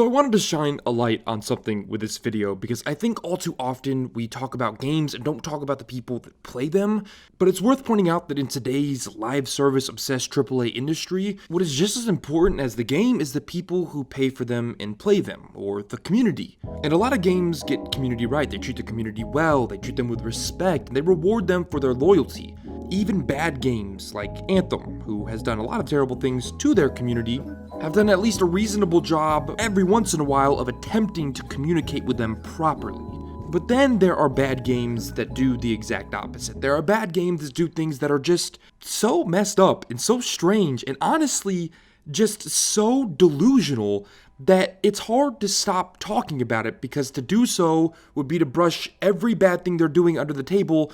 So I wanted to shine a light on something with this video because I think all too often we talk about games and don't talk about the people that play them, but it's worth pointing out that in today's live service obsessed AAA industry, what is just as important as the game is the people who pay for them and play them, or the community. And a lot of games get community right. They treat the community well, they treat them with respect, and they reward them for their loyalty. Even bad games like Anthem, who has done a lot of terrible things to their community, have done at least a reasonable job every once in a while of attempting to communicate with them properly. But then there are bad games that do the exact opposite. There are bad games that do things that are just so messed up and so strange and honestly just so delusional that it's hard to stop talking about it, because to do so would be to brush every bad thing they're doing under the table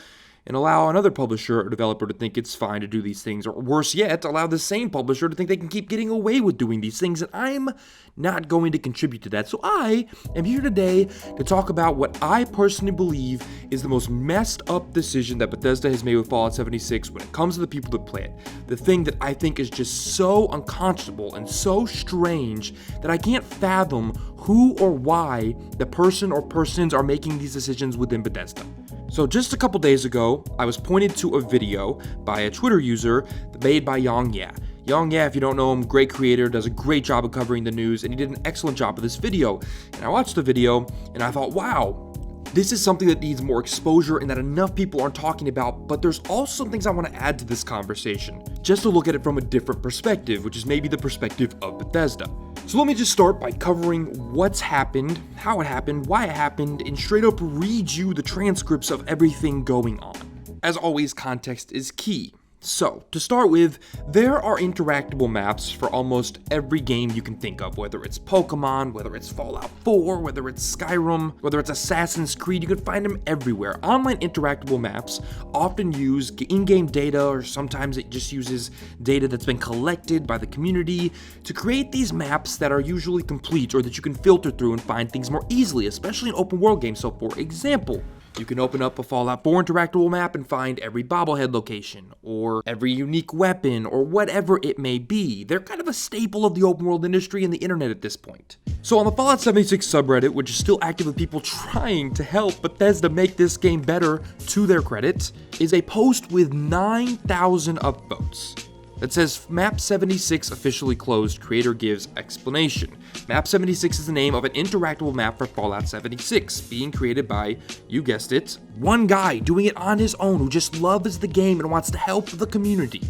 and allow another publisher or developer to think it's fine to do these things, or worse yet, allow the same publisher to think they can keep getting away with doing these things, and I'm not going to contribute to that. So I am here today to talk about what I personally believe is the most messed up decision that Bethesda has made with Fallout 76 when it comes to the people that play it. The thing that I think is just so unconscionable and so strange that I can't fathom who or why the person or persons are making these decisions within Bethesda. So just a couple days ago, I was pointed to a video by a Twitter user made by Yongyea. Yongyea, if you don't know him, great creator, does a great job of covering the news, and he did an excellent job of this video. And I watched the video, and I thought, wow, this is something that needs more exposure and that enough people aren't talking about, but there's also some things I want to add to this conversation, just to look at it from a different perspective, which is maybe the perspective of Bethesda. So let me just start by covering what's happened, how it happened, why it happened, and straight up read you the transcripts of everything going on. As always, context is key. So, to start with, there are interactable maps for almost every game you can think of, whether it's Pokemon, whether it's Fallout 4, whether it's Skyrim, whether it's Assassin's Creed, you can find them everywhere. Online interactable maps often use in-game data, or sometimes it just uses data that's been collected by the community to create these maps that are usually complete, or that you can filter through and find things more easily, especially in open world games. So for example, you can open up a Fallout 4 interactable map and find every bobblehead location, or every unique weapon, or whatever it may be. They're kind of a staple of the open world industry and the internet at this point. So on the Fallout 76 subreddit, which is still active with people trying to help Bethesda make this game better, to their credit, is a post with 9,000 upvotes that says Map 76 officially closed, creator gives explanation. Map 76 is the name of an interactable map for Fallout 76, being created by, you guessed it, one guy doing it on his own who just loves the game and wants to help the community.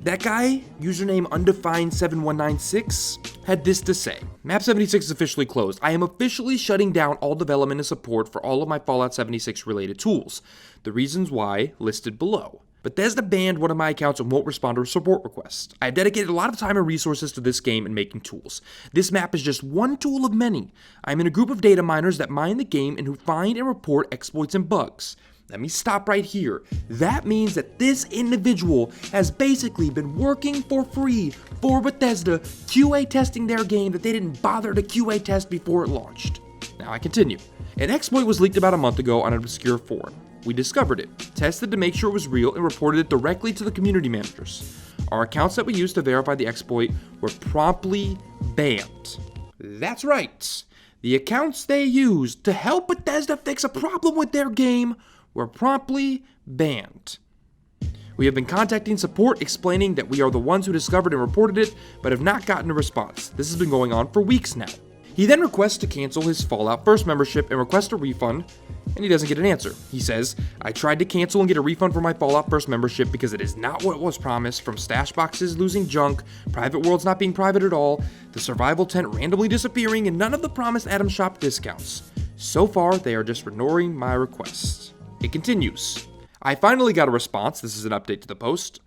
That guy, username undefined7196, had this to say: Map 76 is officially closed. I am officially shutting down all development and support for all of my Fallout 76 related tools. The reasons why listed below. Bethesda banned one of my accounts and won't respond to support requests. I have dedicated a lot of time and resources to this game and making tools. This map is just one tool of many. I am in a group of data miners that mine the game and who find and report exploits and bugs. Let me stop right here. That means that this individual has basically been working for free for Bethesda, QA testing their game that they didn't bother to QA test before it launched. Now I continue. An exploit was leaked about a month ago on an obscure forum. We discovered it, tested to make sure it was real, and reported it directly to the community managers. Our accounts that we used to verify the exploit were promptly banned. That's right. The accounts they used to help Bethesda fix a problem with their game were promptly banned. We have been contacting support explaining that we are the ones who discovered and reported it, but have not gotten a response. This has been going on for weeks now. He then requests to cancel his Fallout First membership and request a refund, and he doesn't get an answer. He says, I tried to cancel and get a refund for my Fallout First membership because it is not what was promised, from stash boxes losing junk, private worlds not being private at all, the survival tent randomly disappearing, and none of the promised Atom Shop discounts. So far, they are just ignoring my requests. It continues. I finally got a response. This is an update to the post.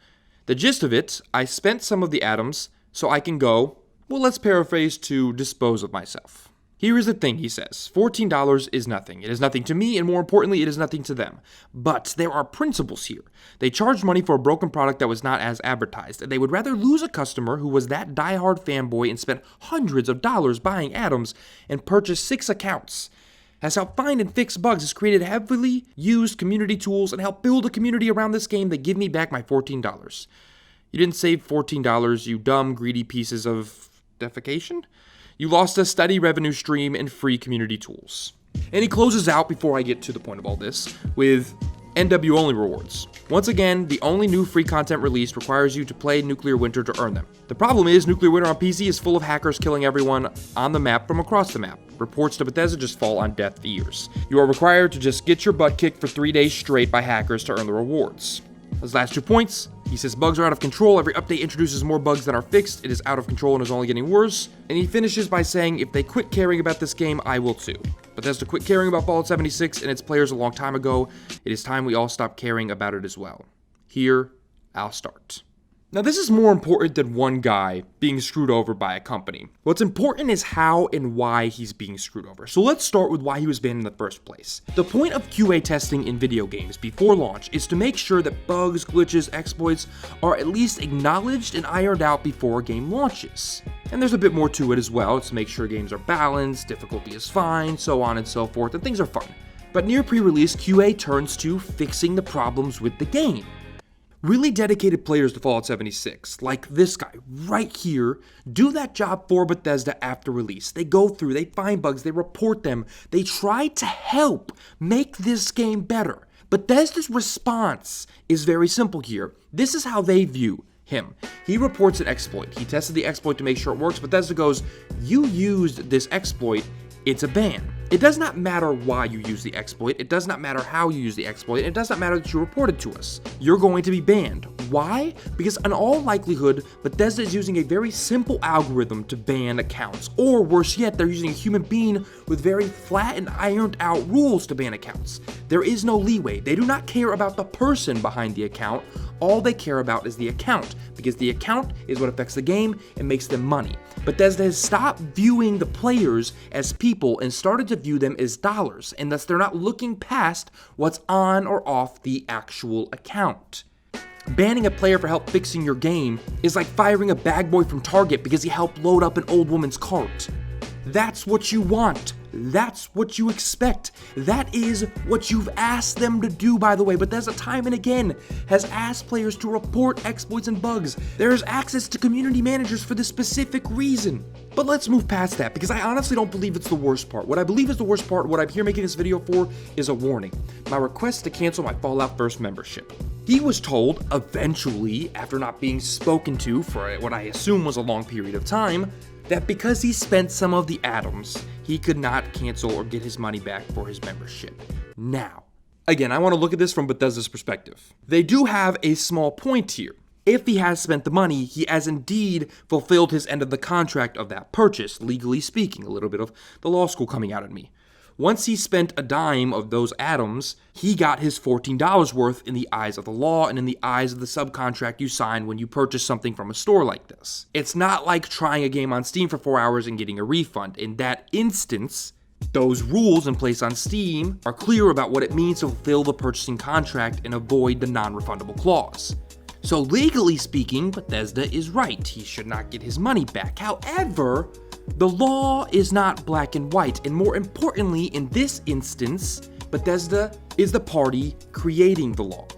The gist of it, I spent some of the atoms so I can go, well, let's paraphrase, to dispose of myself. Here is the thing, he says. $14 is nothing. It is nothing to me, and more importantly, it is nothing to them. But there are principles here. They charged money for a broken product that was not as advertised, and they would rather lose a customer who was that diehard fanboy and spent hundreds of dollars buying atoms and purchased 6 accounts. Has helped find and fix bugs, has created heavily used community tools, and helped build a community around this game that give me back my $14. You didn't save $14, you dumb, greedy pieces of defecation. You lost a steady revenue stream and free community tools. And he closes out, before I get to the point of all this, with NW only rewards. Once again, the only new free content released requires you to play Nuclear Winter to earn them. The problem is, Nuclear Winter on PC is full of hackers killing everyone on the map from across the map. Reports to Bethesda just fall on deaf ears. You are required to just get your butt kicked for 3 days straight by hackers to earn the rewards. His last 2 points, he says bugs are out of control, every update introduces more bugs than are fixed, it is out of control and is only getting worse, and he finishes by saying, if they quit caring about this game, I will too. Bethesda quit caring about Fallout 76 and its players a long time ago. It is time we all stop caring about it as well. Here, I'll start. Now, this is more important than one guy being screwed over by a company. What's important is how and why he's being screwed over. So let's start with why he was banned in the first place. The point of QA testing in video games before launch is to make sure that bugs, glitches, exploits are at least acknowledged and ironed out before a game launches. And there's a bit more to it as well. It's to make sure games are balanced, difficulty is fine, so on and so forth, and things are fun. But near pre-release, QA turns to fixing the problems with the game. Really dedicated players to Fallout 76, like this guy right here, do that job for Bethesda after release. They go through, they find bugs, they report them, they try to help make this game better. Bethesda's response is very simple here. This is how they view him. He reports an exploit. He tested the exploit to make sure it works. Bethesda goes, you used this exploit, it's a ban. It does not matter why you use the exploit, it does not matter how you use the exploit, and it does not matter that you reported to us. You're going to be banned. Why? Because in all likelihood, Bethesda is using a very simple algorithm to ban accounts, or worse yet, they're using a human being with very flat and ironed out rules to ban accounts. There is no leeway. They do not care about the person behind the account. All they care about is the account, because the account is what affects the game and makes them money. Bethesda has stopped viewing the players as people and started to view them as dollars, and thus they're not looking past what's on or off the actual account. Banning a player for help fixing your game is like firing a bag boy from Target because he helped load up an old woman's cart. That's what you want. That's what you expect. That is what you've asked them to do, by the way. Bethesda time and again has asked players to report exploits and bugs. There's access to community managers for this specific reason. But let's move past that, because I honestly don't believe it's the worst part. What I believe is the worst part, what I'm here making this video for, is a warning. My request to cancel my Fallout First membership. He was told, eventually, after not being spoken to for what I assume was a long period of time, that because he spent some of the atoms, he could not cancel or get his money back for his membership. Now, again, I want to look at this from Bethesda's perspective. They do have a small point here. If he has spent the money, he has indeed fulfilled his end of the contract of that purchase, legally speaking. A little bit of the law school coming out at me. Once he spent a dime of those atoms, he got his $14 worth in the eyes of the law and in the eyes of the subcontract you sign when you purchase something from a store like this. It's not like trying a game on Steam for 4 hours and getting a refund. In that instance, those rules in place on Steam are clear about what it means to fulfill the purchasing contract and avoid the non-refundable clause. So legally speaking, Bethesda is right. He should not get his money back. However, the law is not black and white, and more importantly, in this instance, Bethesda is the party creating the law.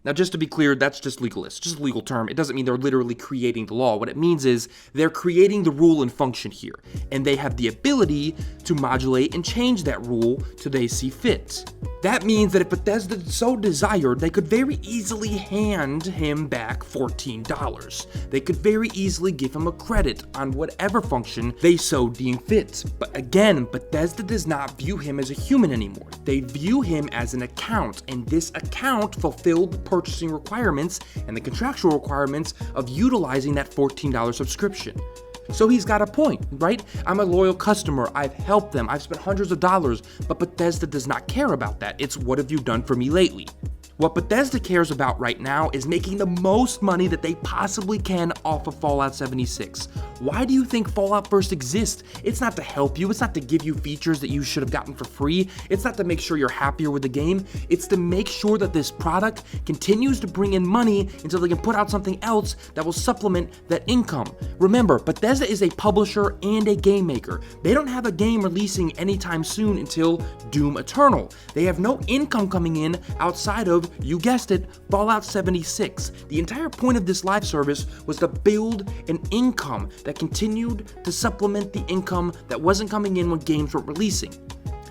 Now, just to be clear, that's just legalist, just a legal term. It doesn't mean they're literally creating the law. What it means is they're creating the rule and function here, and they have the ability to modulate and change that rule to they see fit. That means that if Bethesda so desired, they could very easily hand him back $14. They could very easily give him a credit on whatever function they so deem fit. But again, Bethesda does not view him as a human anymore. They view him as an account, and this account fulfilled the purchasing requirements and the contractual requirements of utilizing that $14 subscription. So he's got a point, right? I'm a loyal customer, I've helped them, I've spent hundreds of dollars, but Bethesda does not care about that. It's what have you done for me lately? What Bethesda cares about right now is making the most money that they possibly can off of Fallout 76. Why do you think Fallout First exists? It's not to help you, it's not to give you features that you should have gotten for free, it's not to make sure you're happier with the game, it's to make sure that this product continues to bring in money until they can put out something else that will supplement that income. Remember, Bethesda Bethesda is a publisher and a game maker. They don't have a game releasing anytime soon until Doom Eternal. They have no income coming in outside of, you guessed it, Fallout 76. The entire point of this live service was to build an income that continued to supplement the income that wasn't coming in when games were releasing.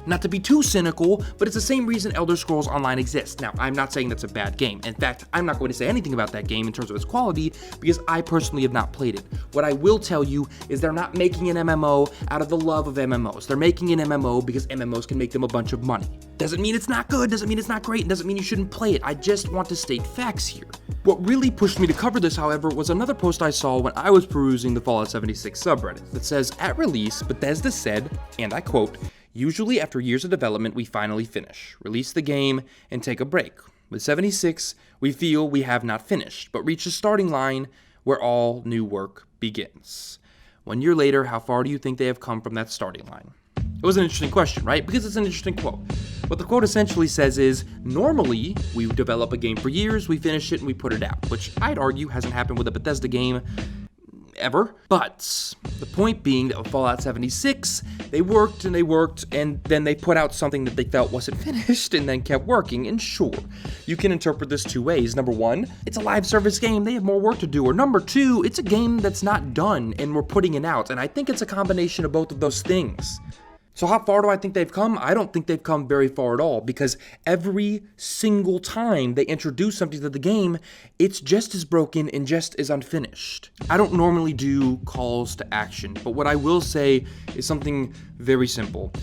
Not to be too cynical, but it's the same reason Elder Scrolls Online exists. Now, I'm not saying that's a bad game. In fact, I'm not going to say anything about that game in terms of its quality because I personally have not played it. What I will tell you is they're not making an MMO out of the love of MMOs. They're making an MMO because MMOs can make them a bunch of money. Doesn't mean it's not good, doesn't mean it's not great, doesn't mean you shouldn't play it. I just want to state facts here. What really pushed me to cover this, however, was another post I saw when I was perusing the Fallout 76 subreddit that says, at release, Bethesda said, and I quote, "Usually after years of development, we finally finish, release the game, and take a break. With 76, we feel we have not finished, but reached a starting line where all new work begins." 1 year later, how far do you think they have come from that starting line? It was an interesting question, right? Because it's an interesting quote. What the quote essentially says is, normally, we develop a game for years, we finish it, and we put it out, which I'd argue hasn't happened with a Bethesda game ever. But the point being that with Fallout 76, they worked, and then they put out something that they felt wasn't finished and then kept working. And sure, you can interpret this two ways. Number one, it's a live service game, they have more work to do. Or number two, it's a game that's not done and we're putting it out. And I think it's a combination of both of those things. So how far do I think they've come? I don't think they've come very far at all, because every single time they introduce something to the game, it's just as broken and just as unfinished. I don't normally do calls to action, but what I will say is something very simple.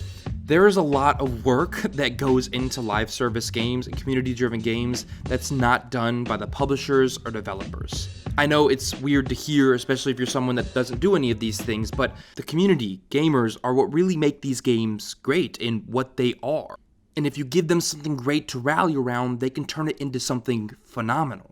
There is a lot of work that goes into live service games and community-driven games that's not done by the publishers or developers. I know it's weird to hear, especially if you're someone that doesn't do any of these things, but the community, gamers, are what really make these games great in what they are. And if you give them something great to rally around, they can turn it into something phenomenal.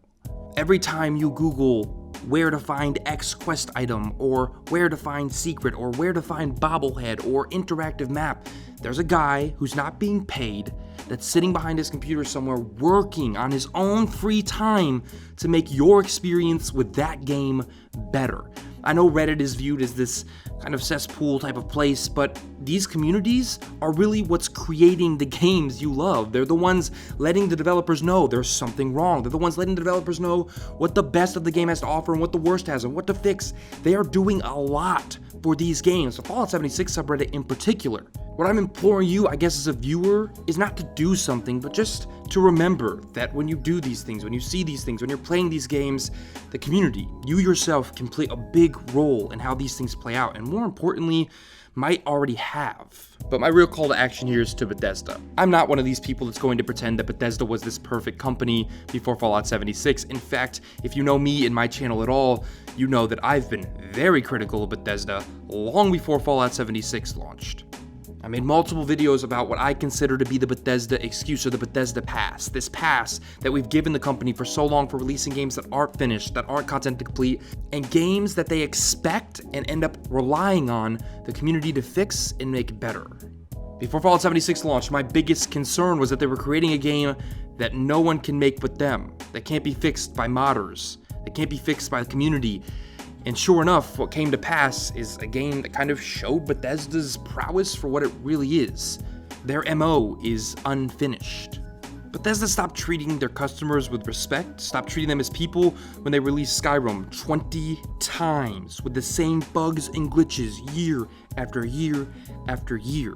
Every time you Google where to find X quest item, or where to find secret, or where to find bobblehead, or interactive map, there's a guy who's not being paid that's sitting behind his computer somewhere working on his own free time to make your experience with that game better. I know Reddit is viewed as this kind of cesspool type of place, but these communities are really what's creating the games you love. They're the ones letting the developers know there's something wrong. They're the ones letting the developers know what the best of the game has to offer and what the worst has and what to fix. They are doing a lot for these games, the Fallout 76 subreddit in particular. What I'm imploring you, I guess, as a viewer, is not to do something, but just to remember that when you do these things, when you see these things, when you're playing these games, the community, you yourself can play a big role in how these things play out, and more importantly, might already have. But my real call to action here is to Bethesda. I'm not one of these people that's going to pretend that Bethesda was this perfect company before Fallout 76. In fact, if you know me and my channel at all, you know that I've been very critical of Bethesda long before Fallout 76 launched. I made multiple videos about what I consider to be the Bethesda excuse, or the Bethesda pass. This pass that we've given the company for so long for releasing games that aren't finished, that aren't content complete, and games that they expect and end up relying on the community to fix and make better. Before Fallout 76 launched, my biggest concern was that they were creating a game that no one can make but them, that can't be fixed by modders, that can't be fixed by the community. And sure enough, what came to pass is a game that kind of showed Bethesda's prowess for what it really is. Their MO is unfinished. Bethesda stopped treating their customers with respect, stopped treating them as people when they released Skyrim 20 times with the same bugs and glitches year after year after year.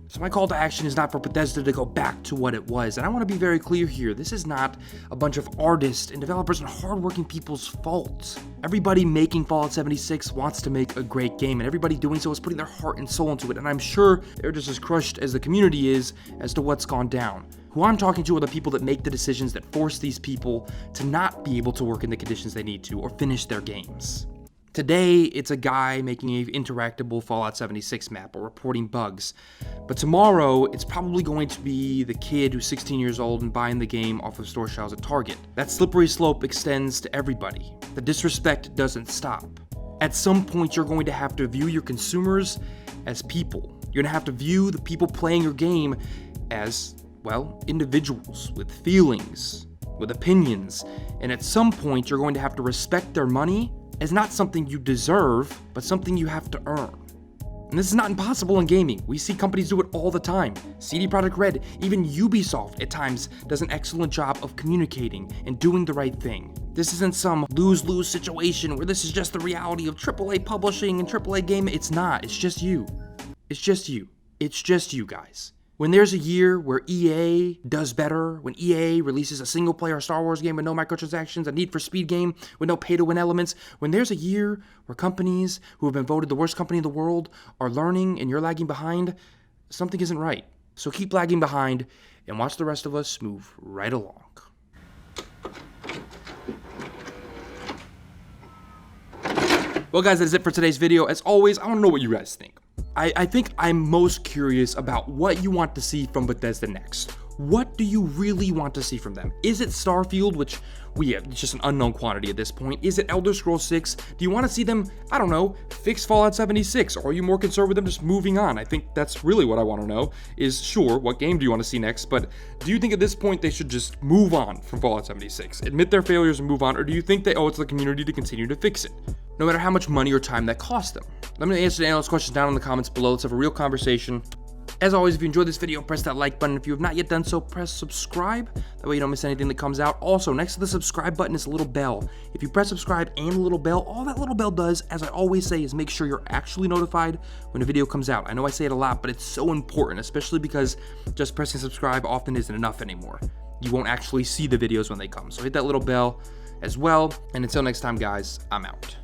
So my call to action is not for Bethesda to go back to what it was. And I want to be very clear here. This is not a bunch of artists and developers and hardworking people's fault. Everybody making Fallout 76 wants to make a great game, and everybody doing so is putting their heart and soul into it. And I'm sure they're just as crushed as the community is as to what's gone down. Who I'm talking to are the people that make the decisions that force these people to not be able to work in the conditions they need to or finish their games. Today, it's a guy making an interactable Fallout 76 map or reporting bugs. But tomorrow, it's probably going to be the kid who's 16 years old and buying the game off of store shelves at Target. That slippery slope extends to everybody. The disrespect doesn't stop. At some point, you're going to have to view your consumers as people. You're going to have to view the people playing your game as, well, individuals with feelings, with opinions. And at some point, you're going to have to respect their money as not something you deserve, but something you have to earn. And this is not impossible in gaming. We see companies do it all the time. CD Projekt Red, even Ubisoft at times does an excellent job of communicating and doing the right thing. This isn't some lose-lose situation where this is just the reality of AAA publishing and AAA gaming. It's not. It's just you. It's just you. It's just you guys. When there's a year where EA does better, when EA releases a single-player Star Wars game with no microtransactions, a Need for Speed game with no pay-to-win elements, when there's a year where companies who have been voted the worst company in the world are learning and you're lagging behind, something isn't right. So keep lagging behind and watch the rest of us move right along. Well, guys, that is it for today's video. As always, I want to know what you guys think. I think I'm most curious about what you want to see from Bethesda next. What do you really want to see from them? Is it Starfield, which it's just an unknown quantity at this point? Is it Elder Scrolls 6? Do you want to see them, I don't know, fix Fallout 76? Or are you more concerned with them just moving on? I think that's really what I want to know is, sure, what game do you want to see next? But do you think at this point they should just move on from Fallout 76? Admit their failures and move on? Or do you think they owe it to the community to continue to fix it, no matter how much money or time that costs them? Let me answer the analyst questions down in the comments below. Let's have a real conversation. As always, if you enjoyed this video, press that like button. If you have not yet done so, press subscribe. That way you don't miss anything that comes out. Also, next to the subscribe button is a little bell. If you press subscribe and a little bell, all that little bell does, as I always say, is make sure you're actually notified when a video comes out. I know I say it a lot, but it's so important, especially because just pressing subscribe often isn't enough anymore. You won't actually see the videos when they come. So hit that little bell as well. And until next time, guys, I'm out.